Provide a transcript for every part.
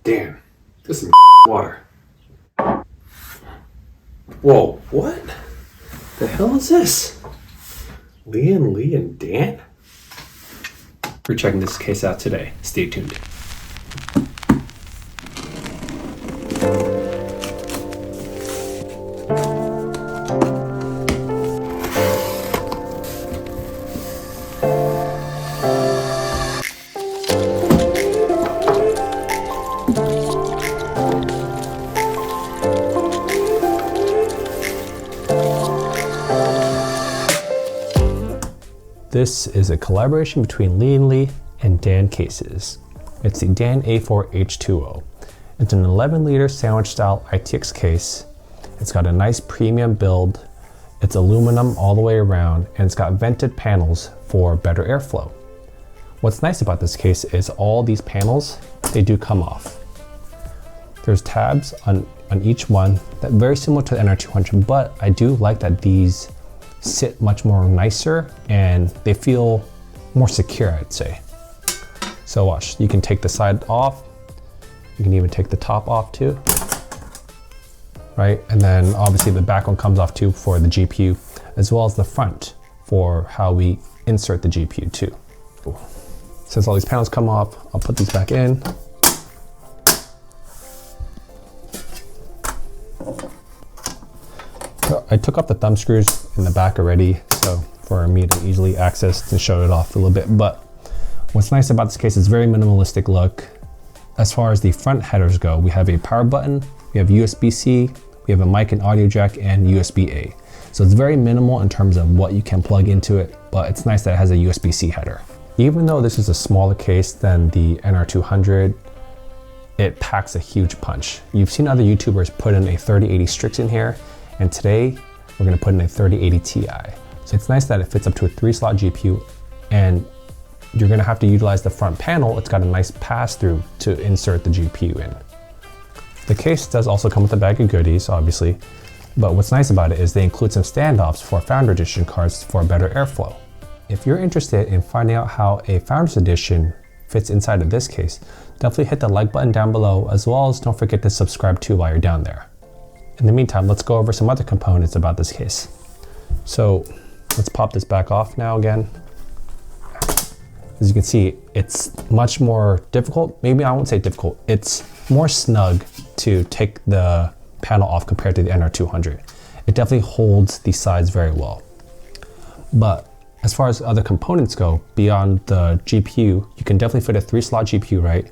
Damn, this is some water. Whoa, what? The hell is this? Lian, Lee, and Dan? We're checking this case out today. Stay tuned. This is a collaboration between Lian and Dan cases. It's the Dan A4 h2o. It's an 11-liter sandwich style ITX case. It's got a nice premium build. It's aluminum all the way around, and it's got vented panels for better airflow. What's nice about this case is all these panels, they do come off. There's tabs on each one that very similar to the NR200, but I do like that these sit much more nicer and they feel more secure, I'd say. So watch, you can take the side off, you can even take the top off too, right? And then obviously the back one comes off too for the GPU, as well as the front for how we insert the GPU too. Cool. Since all these panels come off, I'll put these back in. I took off the thumb screws in the back already, so for me to easily access and show it off a little bit. But what's nice about this case is very minimalistic look. As far as the front headers go, we have a power button, we have USB-C, we have a mic and audio jack, and USB-A. So it's very minimal in terms of what you can plug into it, but it's nice that it has a USB-C header. Even though this is a smaller case than the NR200, it packs a huge punch. You've seen other YouTubers put in a 3080 Strix in here, and today we're gonna put in a 3080 Ti. So it's nice that it fits up to a 3-slot GPU, and you're gonna have to utilize the front panel. It's got a nice pass-through to insert the GPU in. The case does also come with a bag of goodies, obviously, but what's nice about it is they include some standoffs for Founder Edition cards for better airflow. If you're interested in finding out how a Founders Edition fits inside of this case, definitely hit the like button down below, as well as don't forget to subscribe too while you're down there. In the meantime, let's go over some other components about this case. So let's pop this back off now again. As you can see, it's much more difficult. Maybe I won't say difficult. It's more snug to take the panel off compared to the NR200. It definitely holds the sides very well. But as far as other components go, beyond the GPU, you can definitely fit a 3-slot GPU, right?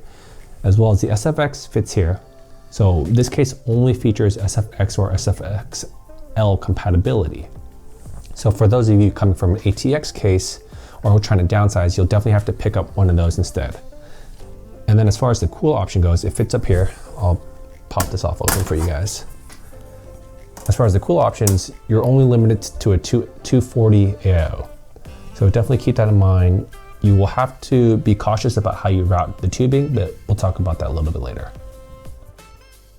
As well as the SFX fits here. So this case only features SFX or SFXL compatibility. So for those of you coming from an ATX case or trying to downsize, you'll definitely have to pick up one of those instead. And then as far as the cool option goes, it fits up here. I'll pop this off open for you guys. As far as the cool options, you're only limited to a 240 AIO. So definitely keep that in mind. You will have to be cautious about how you route the tubing, but we'll talk about that a little bit later.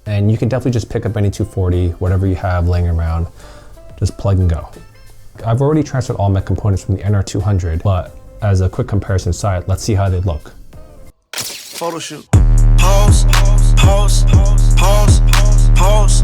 And you can definitely just pick up any 240, whatever you have laying around, just plug and go. I've already transferred all my components from the NR200, but as a quick comparison side, let's see how they look. Photo shoot. Pause, pause, pause, pause, pause.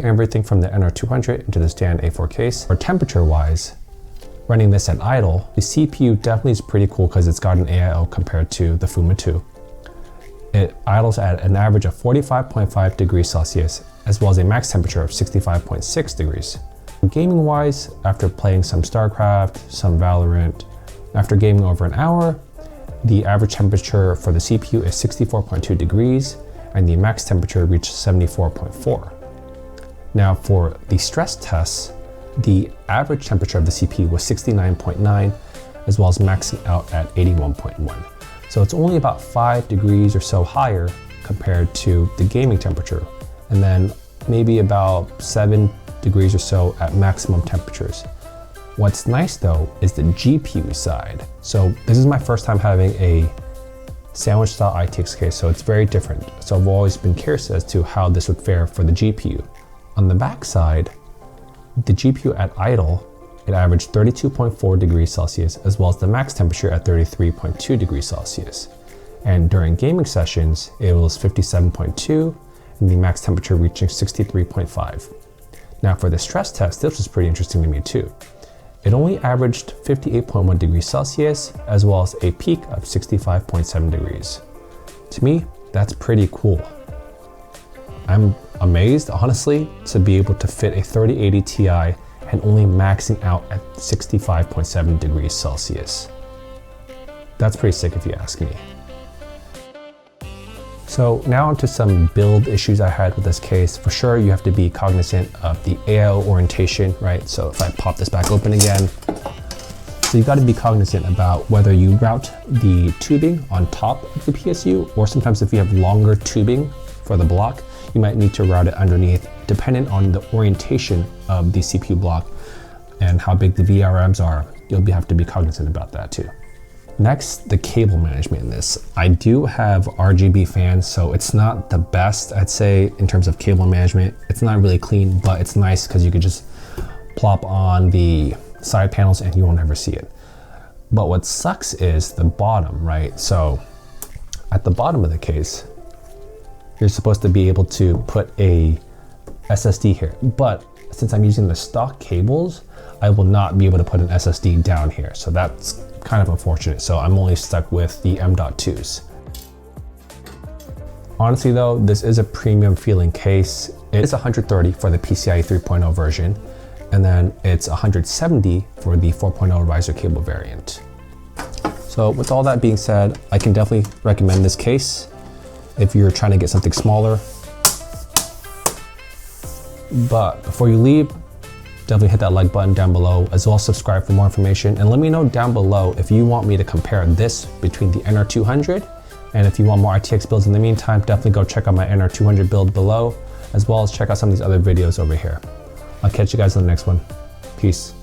Everything from the NR200 into this Dan A4 case. Or temperature-wise, running this at idle, the CPU definitely is pretty cool because it's got an AIO compared to the Fuma 2. It idles at an average of 45.5 degrees Celsius, as well as a max temperature of 65.6 degrees. Gaming-wise, after playing some StarCraft, some Valorant, after gaming over an hour, the average temperature for the CPU is 64.2 degrees, and the max temperature reached 74.4. Now for the stress tests, the average temperature of the CPU was 69.9, as well as maxing out at 81.1. So it's only about 5 degrees or so higher compared to the gaming temperature, and then maybe about 7 degrees or so at maximum temperatures. What's nice though is the GPU side. So this is my first time having a sandwich style ITX case, so it's very different. So I've always been curious as to how this would fare for the GPU. On the back side, the GPU at idle, it averaged 32.4 degrees Celsius, as well as the max temperature at 33.2 degrees Celsius. And during gaming sessions, it was 57.2, and the max temperature reaching 63.5. Now for the stress test, this was pretty interesting to me too. It only averaged 58.1 degrees Celsius, as well as a peak of 65.7 degrees. To me, that's pretty cool. I'm amazed, honestly, to be able to fit a 3080 Ti and only maxing out at 65.7 degrees Celsius. That's pretty sick if you ask me. So now onto some build issues I had with this case. For sure, you have to be cognizant of the AIO orientation, right? So if I pop this back open again, so you've got to be cognizant about whether you route the tubing on top of the PSU, or sometimes if you have longer tubing for the block, you might need to route it underneath, depending on the orientation of the CPU block and how big the VRMs are. You'll have to be cognizant about that too. Next, the cable management in this. I do have RGB fans, so it's not the best, I'd say, in terms of cable management. It's not really clean, but it's nice because you could just plop on the side panels and you won't ever see it. But what sucks is the bottom, right? So at the bottom of the case, you're supposed to be able to put a SSD here, but since I'm using the stock cables, I will not be able to put an SSD down here. So that's kind of unfortunate. So I'm only stuck with the M.2s. Honestly though, this is a premium feeling case. It's $130 for the PCIe 3.0 version, and then it's $170 for the 4.0 riser cable variant. So with all that being said, I can definitely recommend this case if you're trying to get something smaller. But before you leave, definitely hit that like button down below, as well as subscribe for more information, and let me know down below if you want me to compare this between the NR200, and if you want more ITX builds in the meantime, definitely go check out my NR200 build below, as well as check out some of these other videos over here. I'll catch you guys in the next one. Peace.